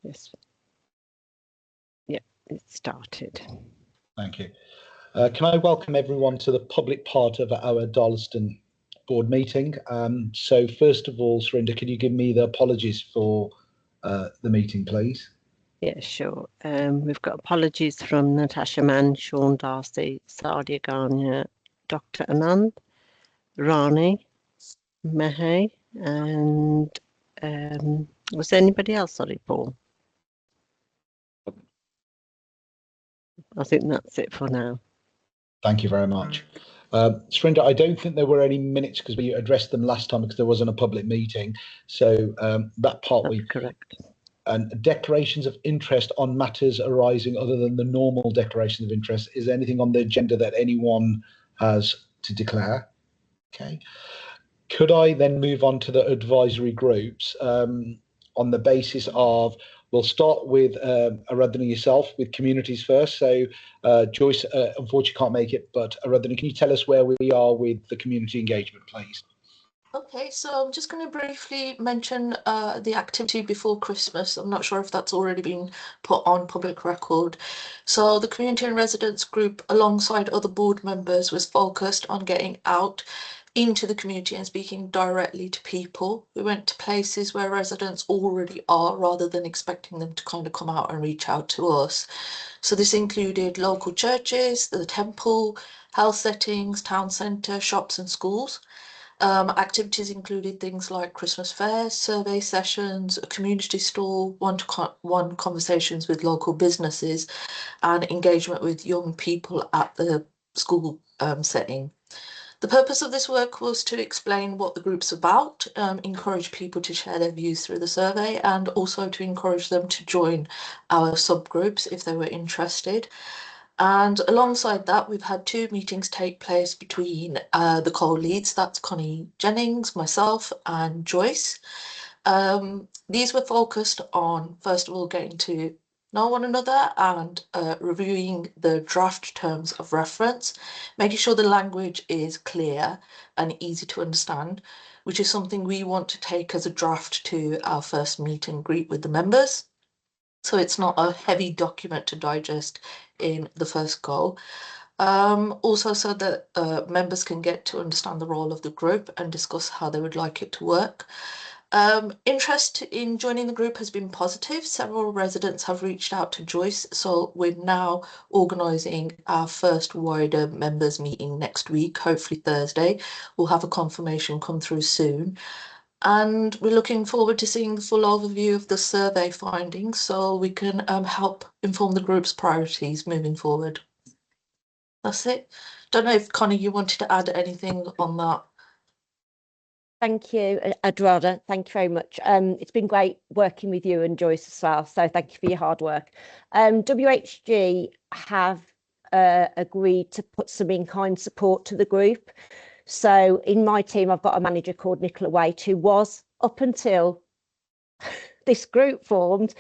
Yes. Yeah, it started. Thank you. Can I welcome everyone to the public part of our Darlaston board meeting? So first of all, Surinder, can you give me the apologies for the meeting, please? Yeah, sure. We've got apologies from Natasha Mann, Sean Darcy, Sadia Garnia, Dr. Anand, Rani, Mehe, and was there anybody else? Sorry, Paul. I think that's it for now. Thank you very much. Surinder, I don't think there were any minutes because we addressed them last time because there wasn't a public meeting. So that part That's correct. And declarations of interest on matters arising other than the normal declaration of interest. Is there anything on the agenda that anyone has to declare? Okay. Could I then move on to the advisory groups on the basis of, we'll start with Aradhana yourself with communities first. So Joyce, unfortunately can't make it, but Aradhana, can you tell us where we are with the community engagement, please? Okay, so I'm just going to briefly mention the activity before Christmas. I'm not sure if that's already been put on public record. So the community and residents group, alongside other board members, was focused on getting out into the community and speaking directly to people. We went to places where residents already are, rather than expecting them to kind of come out and reach out to us. So this included local churches, the temple, health settings, town centre, shops and schools. Activities included things like Christmas fairs, survey sessions, a community stall, one-to-one conversations with local businesses, and engagement with young people at the school setting. The purpose of this work was to explain what the group's about, encourage people to share their views through the survey, and also to encourage them to join our subgroups if they were interested. And alongside that, we've had 2 meetings take place between the co-leads, that's Connie Jennings, myself and Joyce. These were focused on, first of all, getting to know one another and reviewing the draft terms of reference, making sure the language is clear and easy to understand, which is something we want to take as a draft to our first meet and greet with the members. So it's not a heavy document to digest in the first go. Also so that members can get to understand the role of the group and discuss how they would like it to work. Interest in joining the group has been positive. Several residents have reached out to Joyce, so we're now organising our first wider members meeting next week, hopefully Thursday. We'll have a confirmation come through soon. And we're looking forward to seeing the full overview of the survey findings so we can help inform the group's priorities moving forward. That's it. Don't know if, Connie, you wanted to add anything on that. Thank you, Adrada. Thank you very much. It's been great working with you and Joyce as well, so thank you for your hard work. WHG have agreed to put some in-kind support to the group. So in my team, I've got a manager called Nicola Waite, who was, up until this group formed,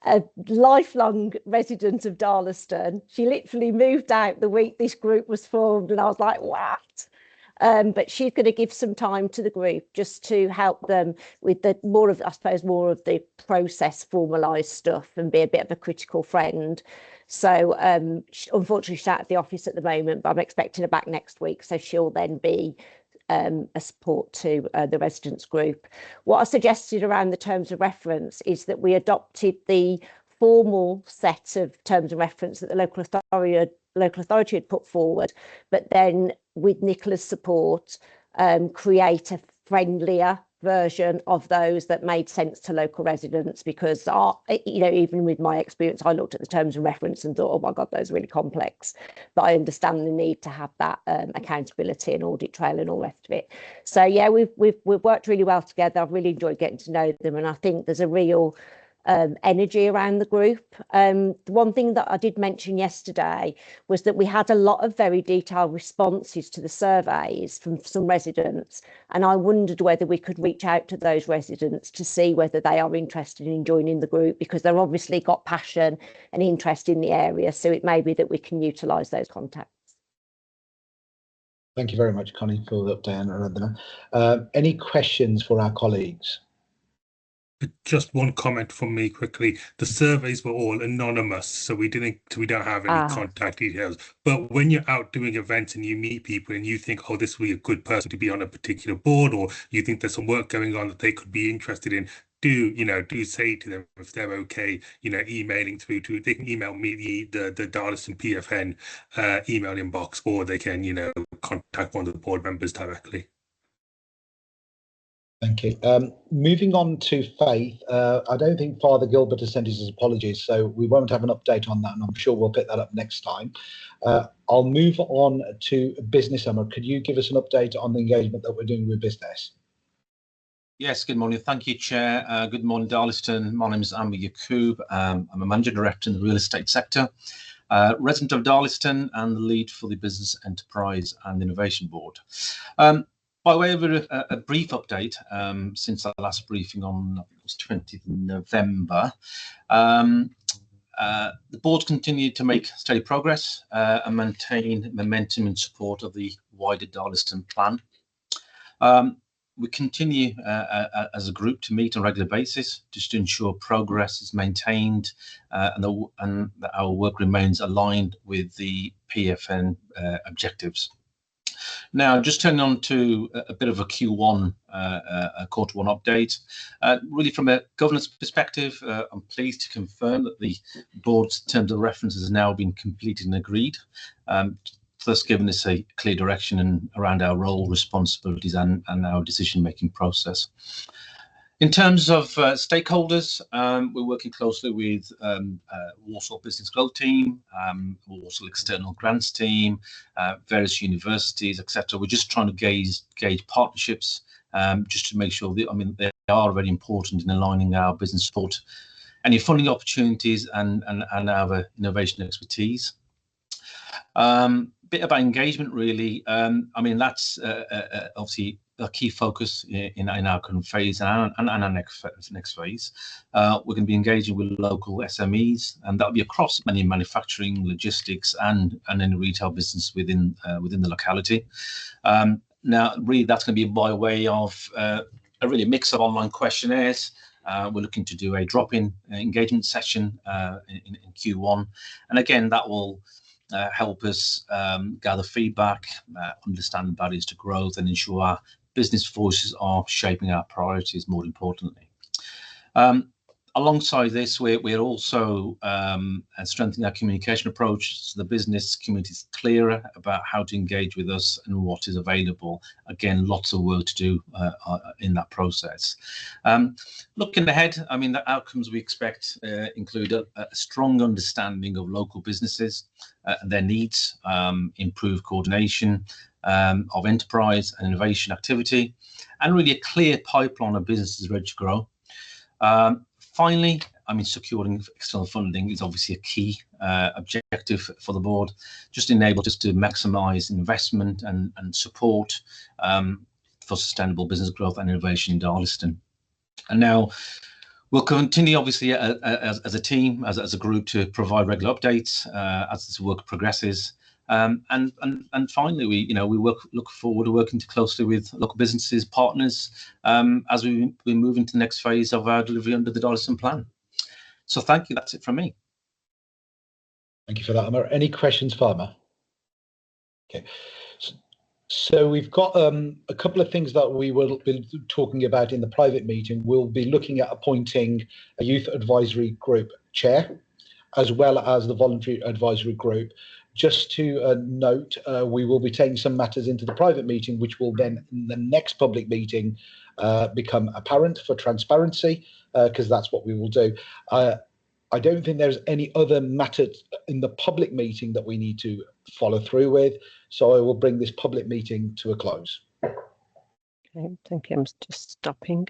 a lifelong resident of Darlaston. She literally moved out the week this group was formed, and I was like, what? But she's going to give some time to the group just to help them with the more of the process formalised stuff and be a bit of a critical friend. So unfortunately she's out of the office at the moment, but I'm expecting her back next week, so she'll then be a support to the residents group. What I suggested around the terms of reference is that we adopted the formal set of terms of reference that the local authority had put forward, but then with Nicola's support create a friendlier version of those that made sense to local residents, because even with my experience, I looked at the terms of reference and thought, oh my god, those are really complex, but I understand the need to have that accountability and audit trail and all the rest of it. So yeah, we've worked really well together. I've really enjoyed getting to know them, and I think there's a real energy around the group. The one thing that I did mention yesterday was that we had a lot of very detailed responses to the surveys from some residents, and I wondered whether we could reach out to those residents to see whether they are interested in joining the group, because they've obviously got passion and interest in the area, so it may be that we can utilise those contacts. Thank you very much, Connie, for the update. Any questions for our colleagues? Just one comment from me quickly. The surveys were all anonymous, so we don't have any contact details. But when you're out doing events and you meet people and you think, oh, this will be a good person to be on a particular board, or you think there's some work going on that they could be interested in, do say to them if they're okay, emailing through to, they can email me the Darlaston PFN email inbox, or they can, contact one of the board members directly. Thank you. Moving on to Faith, I don't think Father Gilbert has sent his apologies, so we won't have an update on that, and I'm sure we'll pick that up next time. I'll move on to business. Emma, could you give us an update on the engagement that we're doing with business? Yes, good morning. Thank you, Chair. Good morning, Darlaston. My name is Amber Yacoub. I'm a Managing Director in the real estate sector, resident of Darlaston, and the lead for the Business Enterprise and Innovation Board. By way of a brief update, since our last briefing on, I think it was 20th of November, the board continued to make steady progress and maintain momentum in support of the wider Darlaston plan. We continue as a group to meet on a regular basis just to ensure progress is maintained and that our work remains aligned with the PFN objectives. Now, just turning on to a bit of a Q1, quarter one update. Really, from a governance perspective, I'm pleased to confirm that the board's terms of reference has now been completed and agreed, thus giving us a clear direction around our role, responsibilities, and our decision-making process. In terms of stakeholders, we're working closely with Walsall Business Growth Team, Walsall External Grants Team, various universities, etc. We're just trying to gauge partnerships, just to make sure that, they are very important in aligning our business support, any funding opportunities, and our innovation expertise. Bit about engagement, really. That's obviously a key focus in our current phase and our next phase. We're going to be engaging with local SMEs, and that'll be across many manufacturing, logistics, and any retail business within the locality. Now, really, that's going to be by way of a really mix of online questionnaires. We're looking to do a drop-in engagement session in Q1, and again, that will help us gather feedback, understand barriers to growth, and ensure our business voices are shaping our priorities, more importantly. Alongside this, we're also strengthening our communication approach so the business community is clearer about how to engage with us and what is available. Again, lots of work to do in that process. Looking ahead, the outcomes we expect include a strong understanding of local businesses, their needs, improved coordination of enterprise and innovation activity, and really a clear pipeline of businesses ready to grow. Finally, securing external funding is obviously a key objective for the board, just enables us to maximise investment and support for sustainable business growth and innovation in Darlaston. And now we'll continue, obviously, as a team, as a group, to provide regular updates as this work progresses. And finally, we look forward to working closely with local businesses, partners, as we move into the next phase of our delivery under the Darlaston plan. So thank you. That's it from me. Thank you for that, Emma. Any questions for Emma? Okay. So we've got a couple of things that we will be talking about in the private meeting. We'll be looking at appointing a youth advisory group chair, as well as the voluntary advisory group. Just to note, we will be taking some matters into the private meeting, which will then, in the next public meeting, become apparent for transparency, because that's what we will do. I don't think there's any other matters in the public meeting that we need to follow through with, so I will bring this public meeting to a close. Okay, thank you. I'm just stopping